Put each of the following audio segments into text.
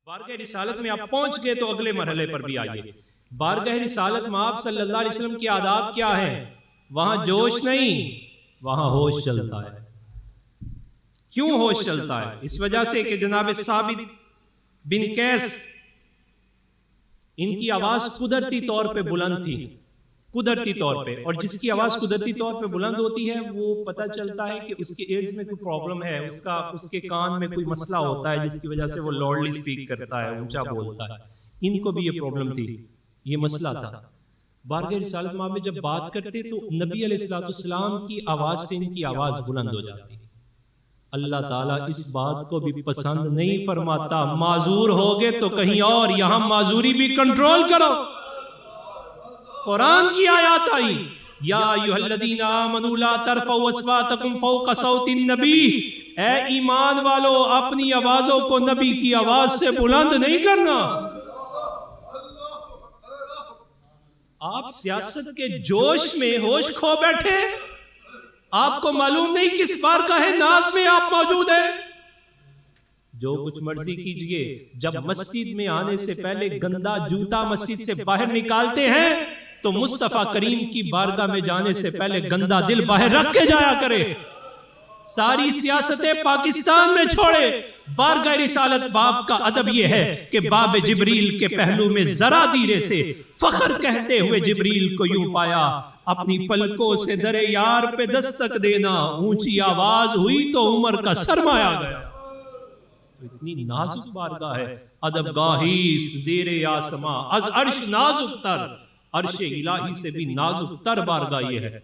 بارگاہ رسالت میں آپ پہنچ گئے تو اگلے مرحلے پر بھی آئیے۔ بارگاہ رسالت میں آپ صلی اللہ علیہ وسلم کے آداب کیا ہیں؟ وہاں جوش نہیں، وہاں ہوش چلتا ہے۔ کیوں ہوش چلتا ہے؟ اس وجہ سے کہ جناب ثابت بن قیس، ان کی آواز قدرتی طور پہ بلند تھی، قدرتی طور پہ، اور جس کی آواز قدرتی طور پہ بلند ہوتی ہے وہ پتہ چلتا ہے کہ اس کے ایڈز میں کوئی پرابلم ہے، اس کے کان میں کوئی مسئلہ ہوتا ہے جس کی وجہ سے وہ لاؤڈلی سپیک کرتا ہے، اونچا بولتا ہے۔ ان کو بھی یہ پرابلم تھی، یہ مسئلہ تھا۔ بارگاہ رسالت میں جب بات کرتے تو نبی علیہ السلام کی آواز سے ان کی آواز بلند ہو جاتی۔ اللہ تعالیٰ اس بات کو بھی پسند نہیں فرماتا، معذور ہوگے تو کہیں اور، یہاں معذوری بھی کنٹرول کرو۔ قرآن کی آیات آئی، یا ایھا الذین آمنوا لا ترفعوا اصواتکم فوق صوت النبی، اے ایمان والو اپنی آوازوں کو نبی کی آواز سے بلند نہیں کرنا۔ آپ سیاست کے جوش میں ہوش کھو بیٹھے، آپ کو معلوم نہیں کس بار کا ہے ناز میں آپ موجود ہیں۔ جو کچھ مرضی کیجئے، جب مسجد میں آنے سے پہلے گندا جوتا مسجد سے باہر نکالتے ہیں تو مصطفیٰ کریم کی بارگاہ میں جانے سے پہلے گندا دل باہر رکھ کے جایا کرے۔ ساری سیاستیں پاکستان میں چھوڑے۔ بارگاہ رسالت باب کا ادب یہ ہے کہ باب جبریل کے پہلو میں ذرا دیرے سے فخر کہتے ہوئے جبریل کو یوں پایا، اپنی پلکوں سے در یار پہ دستک دینا، اونچی آواز ہوئی تو عمر کا سرمایہ گیا۔ اتنی نازک بارگاہ ہے، ادب گاہیست زیر آسماں، از عرش نازک تر، عرش الہی سے بھی نازک تر بارگاہ یہ ہے۔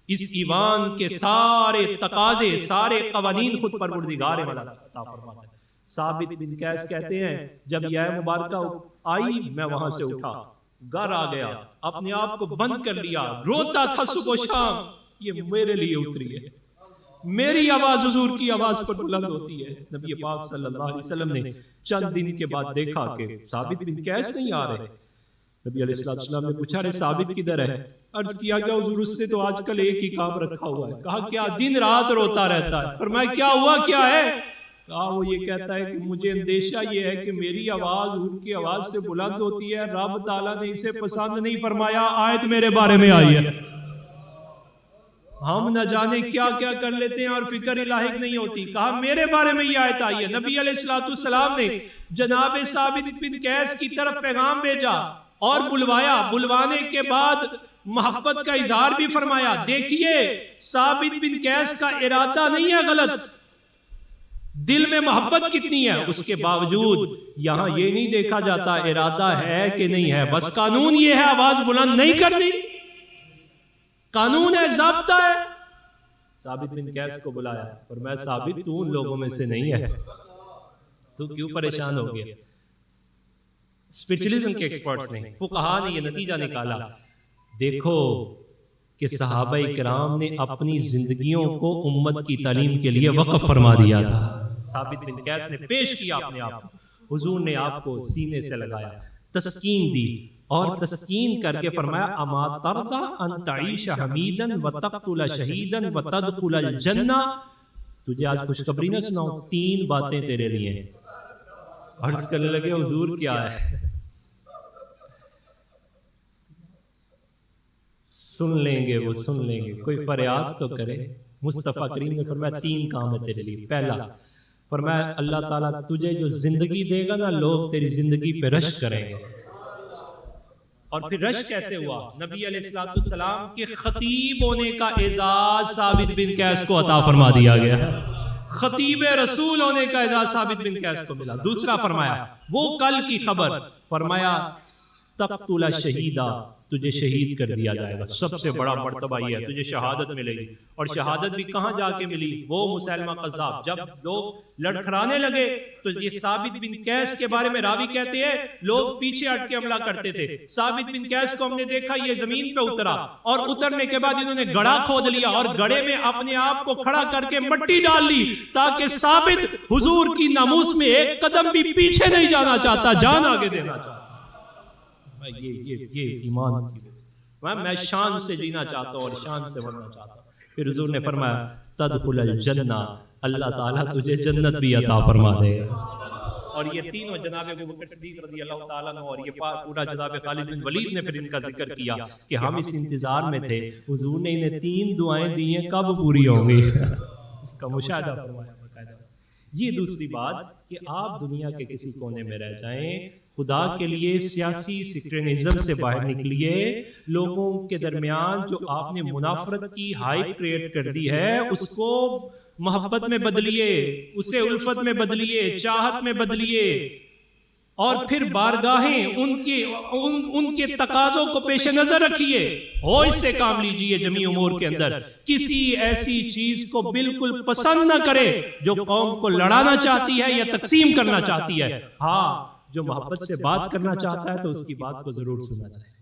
اس ایوان کے سارے تقاضے، سارے قوانین خود پروردگار عطا فرماتا ہے۔ ثابت بن قیس کہتے ہیں جب یہ مبارکہ آئی میں وہاں سے اٹھا، گھر آ گیا، اپنے آپ کو بند کر لیا، روتا تھا صبح و شام، یہ میرے لیے اتری ہے، میری آواز حضور کی آواز پر بلند ہوتی ہے۔ نبی پاک صلی اللہ علیہ وسلم نے چند دن کے بعد دیکھا کہ ثابت بن قیس نہیں آ رہے۔ نبی علیہ السلام نے پوچھا رہے ثابت کدھر ہے؟ عرض کیا کہ حضور اس نے تو آج کل ایک ہی کام رکھا ہوا ہے۔ کہا کیا؟ دن رات روتا رہتا ہے۔ فرمایا کیا ہوا، کیا ہے؟ کہا وہ یہ کہتا ہے کہ مجھے اندیشہ یہ ہے کہ میری آواز ان کی آواز سے بلند ہوتی ہے، رب تعالیٰ نے اسے پسند نہیں فرمایا، آیت میرے بارے میں آئی ہے۔ ہم نہ جانے کیا کیا کر لیتے ہیں اور فکر لاحق نہیں ہوتی۔ کہا میرے بارے میں یہ آیت آئی ہے۔ نبی علیہ السلام نے جناب ثابت بن قیس کی طرف پیغام بھیجا اور بلوایا، بلوانے کے بعد محبت کا اظہار بھی فرمایا۔ دیکھیے ثابت بن قیس کا ارادہ نہیں ہے غلط، دل میں محبت کتنی ہے، اس کے باوجود یہاں یہ نہیں دیکھا جاتا ارادہ ہے کہ نہیں ہے، بس قانون یہ ہے آواز بلند نہیں کرنی، قانون ہے، ضابطہ ہے۔ ثابت بن قیس کو بلایا اور میں ثابت تو ان لوگوں میں سے نہیں ہے، تو کیوں پریشان ہو گیا؟ اسپرچولیزم کے ایکسپرٹس نے، فقہا نے یہ نتیجہ نکالا، دیکھو کہ صحابہ کرام نے اپنی زندگیوں کو امت کی تعلیم کے لیے وقف فرما دیا تھا۔ ثابت بن قیس نے پیش کیا اپنے آپ کو، حضور نے آپ کو سینے سے لگایا، تسکین دی، اور تسکین کر کے فرمایا اما ترضى ان تعيش حمیدا وتقتل شہیدا وتدخل الجنہ، تجھے آج خوشخبری نہ سناؤں، 3 باتیں تیرے لیے ہیں۔ عرض کرنے لگے حضور کیا ہے؟ سن لیں گے، وہ سن لیں گے، کوئی فریاد تو کرے۔ مصطفیٰ کریم نے فرمایا 3 کام ہے تیرے لیے۔ پہلا فرمایا اللہ تعالیٰ تجھے جو زندگی دے گا نا، لوگ تیری زندگی پہ رشک کریں گے۔ اور پھر رشک کیسے ہوا؟ نبی علیہ السلام کے خطیب ہونے کا اعزاز ثابت بن قیس کو عطا فرما دیا گیا، خطیب رسول ہونے کا اعزاز ثابت بن قیس کو ملا۔ دوسرا فرمایا وہ کل کی خبر، فرمایا تقتل شہیدا، تجھے شہید کر دیا جائے گا، سب سے بڑا مرتبہ یہ ہے، تجھے شہادت ملے گی۔ اور شہادت بھی کہاں جا کے ملی؟ وہ مسیلمہ قذاب جب لوگ لڑکھڑانے لگے تو یہ ثابت بن قیس کے بارے میں راوی کہتے ہیں لوگ پیچھے ہٹ کے حملہ کرتے تھے، ثابت بن قیس کو ہم نے دیکھا یہ زمین پہ اترا، اور اترنے کے بعد انہوں نے گڑھا کھود لیا اور گڑھے میں اپنے آپ کو کھڑا کر کے مٹی ڈال لی تاکہ ثابت حضور کی ناموس میں ایک قدم بھی پیچھے نہیں جانا چاہتا، جان آگے دینا چاہتا۔ یہ ایمان کی میں شان سے جینا چاہتا ہوں اور شان سے مرنا چاہتا ہوں۔ پھر حضور نے فرمایا تدخل الجنہ، اللہ تعالیٰ تجھے جنت بھی عطا فرما دے گا۔ اور یہ تینوں جناب ابو بکر صدیق رضی اللہ تعالیٰ عنہ اور یہ پورا جناب خالد بن ولید نے پھر ان کا ذکر کیا کہ ہم اس انتظار میں تھے، حضور نے انہیں 3 دعائیں دی ہیں، کب پوری ہوں گی؟ اس کا مشاہدہ فرمایا باقاعدہ۔ یہ دوسری بات کہ آپ دنیا کے کسی کونے میں رہ جائیں، خدا کے لیے سیاسی سیکرینزم سے باہر نکلیے، لوگوں کے درمیان جو آپ نے منافرت کی ہائپ کریٹ کر دی ہے اس کو محبت میں بدلیے، اسے الفت میں بدلیے، چاہت میں بدلیے، اور پھر بارگاہیں ان کے تقاضوں کو پیش نظر رکھیے، ہوش سے کام لیجئے جمیع امور کے اندر۔ کسی ایسی چیز کو بالکل پسند نہ کرے جو قوم کو لڑانا چاہتی ہے یا تقسیم کرنا چاہتی ہے۔ ہاں جو محبت سے بات کرنا چاہتا ہے تو اس کی بات کو ضرور سنا جائے۔